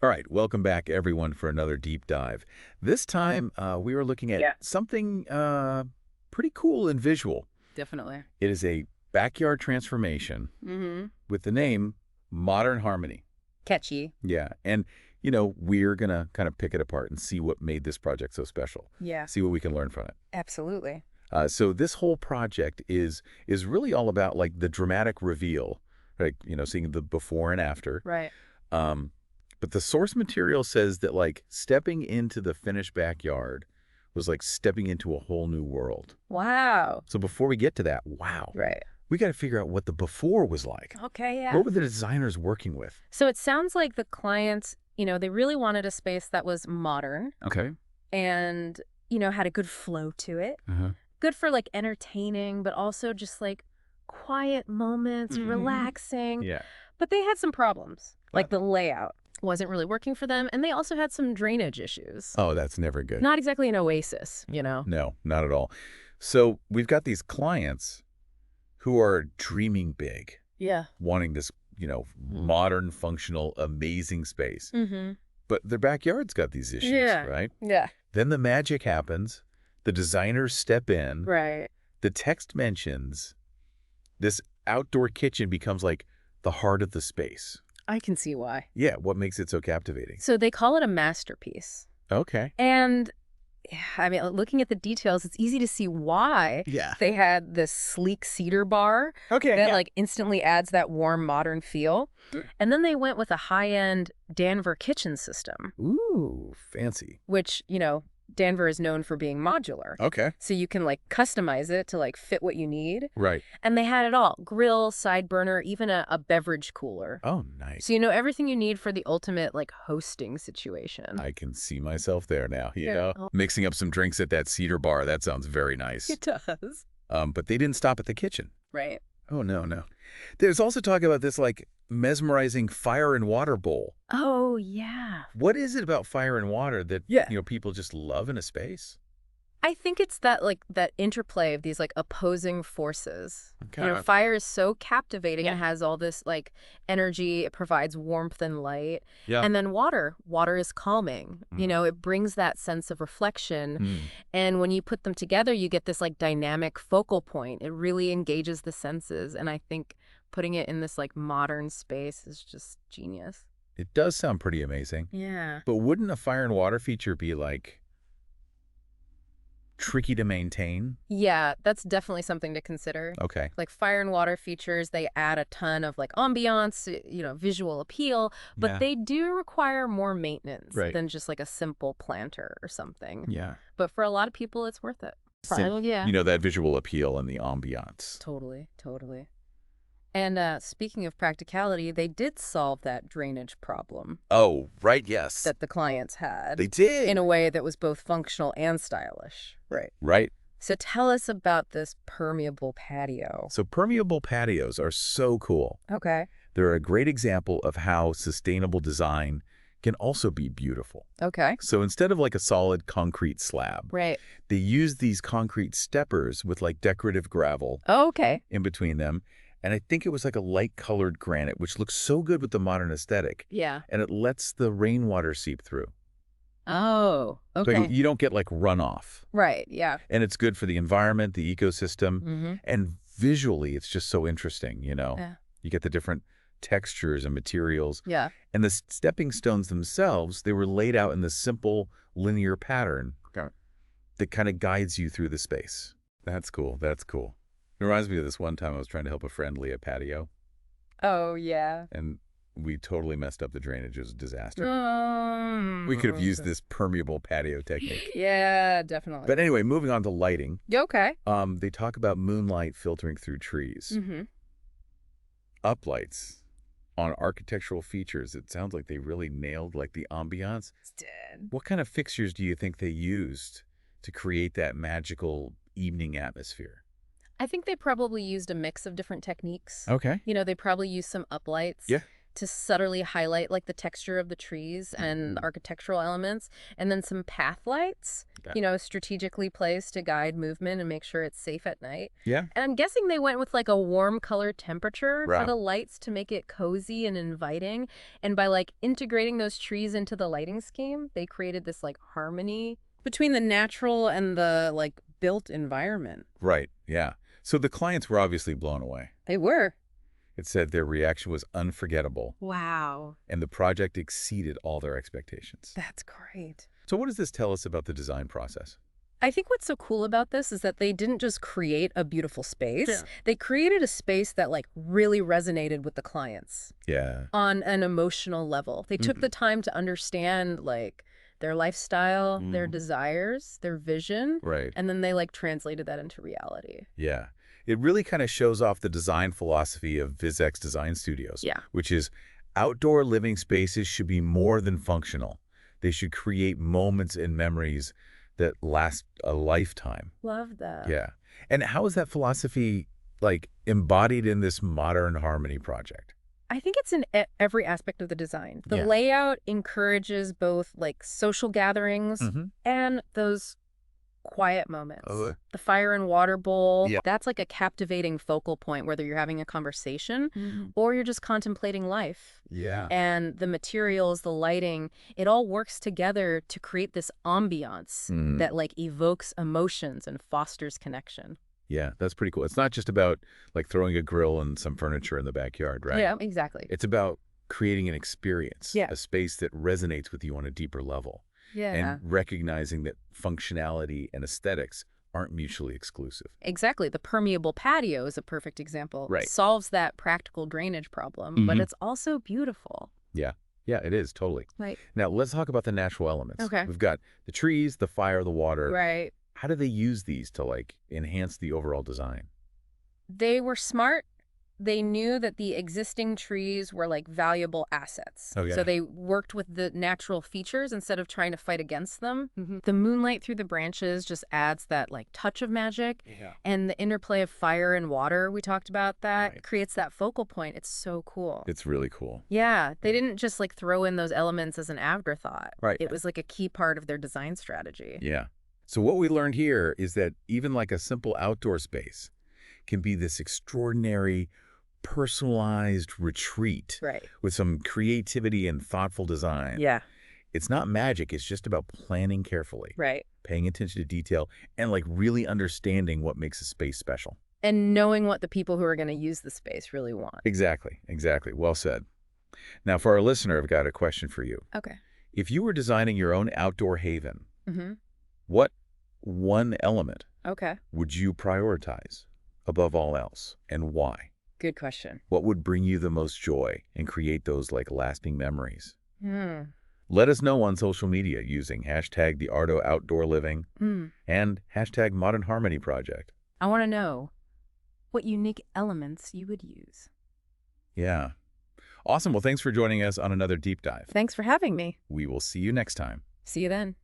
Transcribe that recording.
All right, welcome back, everyone, for another deep dive. This time, we were looking at Yeah, something pretty cool and visual. definitely. It is a backyard transformation Mm-hmm. with the name Modern Harmony. Catchy. Yeah, and, we're going to kind of pick it apart and see what made this project so special, Yeah, see what we can learn from it. absolutely. So this whole project is really all about, like, the dramatic reveal, like, seeing the before and after. Right. Um, but the source material says that, like, stepping into the finished backyard was like stepping into a whole new world. Wow. So before we get to that, wow, Right. we got to figure out what the before was like. Okay, yeah. What were the designers working with? So it sounds like the clients, they really wanted a space that was modern Okay. and, had a good flow to it. Uh-huh. Good for like entertaining, but also just like quiet moments, relaxing. Yeah. But they had some problems, like What? the layout wasn't really working for them. And they also had some drainage issues. Oh, that's never good. Not exactly an oasis. No, not at all. So we've got these clients who are dreaming big, Yeah. wanting this, modern, functional, amazing space. Mm-hmm. But their backyard's got these issues, Yeah. right? Yeah. Then the magic happens. The designers step in. Right. The text mentions this outdoor kitchen becomes like the heart of the space. I can see why. Yeah, what makes it so captivating? So they call it a masterpiece. Okay. And I mean, looking at the details, it's easy to see why Yeah. they had this sleek cedar bar Okay. that like instantly adds that warm modern feel. Mm. And then they went with a high-end Danver kitchen system, Ooh, fancy. which, Danver is known for being modular. Okay. So you can like customize it to like fit what you need. Right. And they had it all: grill, side burner, even a beverage cooler. Oh, nice. So you know everything you need for the ultimate like hosting situation. I can see myself there now, Yeah. Mixing up some drinks at that cedar bar. That sounds very nice. It does. But they didn't stop at the kitchen. Right. Oh, no, no. There's also talk about this, like, mesmerizing fire and water bowl. Oh, yeah. What is it about fire and water that, Yeah. people just love in a space? I think it's that like that interplay of these like opposing forces. Okay. Fire is so captivating and has all this like energy. It provides warmth and light. Yeah. And then water is calming. It brings that sense of reflection. Mm. And when you put them together, you get this like dynamic focal point. It really engages the senses. And I think putting it in this like modern space is just genius. It does sound pretty amazing. Yeah. But wouldn't a fire and water feature be, like, tricky to maintain? Yeah, that's definitely something to consider. Okay. Like fire and water features, they add a ton of like ambiance, visual appeal, but Yeah. they do require more maintenance Right. than just like a simple planter or something. Yeah. But for a lot of people, it's worth it. Yeah. That visual appeal and the ambiance. Totally, totally. And speaking of practicality, they did solve that drainage problem Oh, right, yes. that the clients had They did. in a way that was both functional and stylish. Right. Right. So tell us about this permeable patio. So permeable patios are so cool. Okay. They're a great example of how sustainable design can also be beautiful. Okay. So instead of like a solid concrete slab, Right. they use these concrete steppers with like decorative gravel Oh, okay. in between them. And I think it was like a light-colored granite, which looks so good with the modern aesthetic. Yeah. And it lets the rainwater seep through. Oh, So okay. you don't get like runoff. Right. Yeah. And it's good for the environment, the ecosystem. Mm-hmm. And visually, it's just so interesting, Yeah. You get the different textures and materials. Yeah. And the stepping stones themselves, they were laid out in this simple linear pattern that kind of guides you through the space. That's cool. That's cool. It reminds me of this one time I was trying to help a friend lay a patio, Oh, yeah. and we totally messed up the drainage. It was a disaster. Mm. We could have used this permeable patio technique. Yeah, definitely. But anyway, moving on to lighting. Okay. They talk about moonlight filtering through trees. Mm-hmm. Uplights on architectural features. It sounds like they really nailed like the ambiance. It's dead. What kind of fixtures do you think they used to create that magical evening atmosphere? I think they probably used a mix of different techniques. Okay. They probably used some uplights. Yeah. to subtly highlight like the texture of the trees and architectural elements, and then some path lights, strategically placed to guide movement and make sure it's safe at night. Yeah. And I'm guessing they went with like a warm color temperature Right. for the lights to make it cozy and inviting. And by like integrating those trees into the lighting scheme, they created this like harmony between the natural and the like built environment. Right. Yeah. So the clients were obviously blown away. They were. It said their reaction was unforgettable. Wow. And the project exceeded all their expectations. That's great. So what does this tell us about the design process? I think what's so cool about this is that they didn't just create a beautiful space. Yeah. They created a space that like really resonated with the clients. Yeah. On an emotional level. They took the time to understand like their lifestyle, their desires, their vision. Right. And then they like translated that into reality. Yeah. It really kind of shows off the design philosophy of VizX Design Studios. Yeah. Which is outdoor living spaces should be more than functional. They should create moments and memories that last a lifetime. Love that. Yeah. And how is that philosophy like embodied in this Modern Harmony project? I think it's in every aspect of the design. The layout encourages both like social gatherings and those quiet moments. The fire and water bowl, that's like a captivating focal point, whether you're having a conversation or you're just contemplating life. Yeah. And the materials, the lighting, it all works together to create this ambiance that like evokes emotions and fosters connection. Yeah, that's pretty cool. It's not just about like throwing a grill and some furniture in the backyard, right? Yeah, exactly. It's about creating an experience, Yeah. a space that resonates with you on a deeper level. Yeah. And recognizing that functionality and aesthetics aren't mutually exclusive. Exactly. The permeable patio is a perfect example. Right. It solves that practical drainage problem, but it's also beautiful. Yeah. Yeah, it is, totally. Right. Now, let's talk about the natural elements. Okay. We've got the trees, the fire, the water. Right. How do they use these to, like, enhance the overall design? They were smart. They knew that the existing trees were like valuable assets. Okay. So they worked with the natural features instead of trying to fight against them. The moonlight through the branches just adds that like touch of magic. Yeah. And the interplay of fire and water, we talked about that, creates that focal point. It's so cool. It's really cool. Yeah. They didn't just like throw in those elements as an afterthought. Right. It was like a key part of their design strategy. Yeah. So what we learned here is that even like a simple outdoor space can be this extraordinary personalized retreat with some creativity and thoughtful design. Yeah. It's not magic. It's just about planning carefully, paying attention to detail, and like really understanding what makes a space special. And knowing what the people who are going to use the space really want. Exactly. Exactly. Well said. Now, for our listener, I've got a question for you. Okay. If you were designing your own outdoor haven, what one element would you prioritize above all else, and why? Good question. What would bring you the most joy and create those like lasting memories? Let us know on social media using hashtag #TheArtoOutdoorLiving and hashtag Modern Harmony Project. I want to know what unique elements you would use. Yeah. Awesome. Well, thanks for joining us on another deep dive. Thanks for having me. We will see you next time. See you then.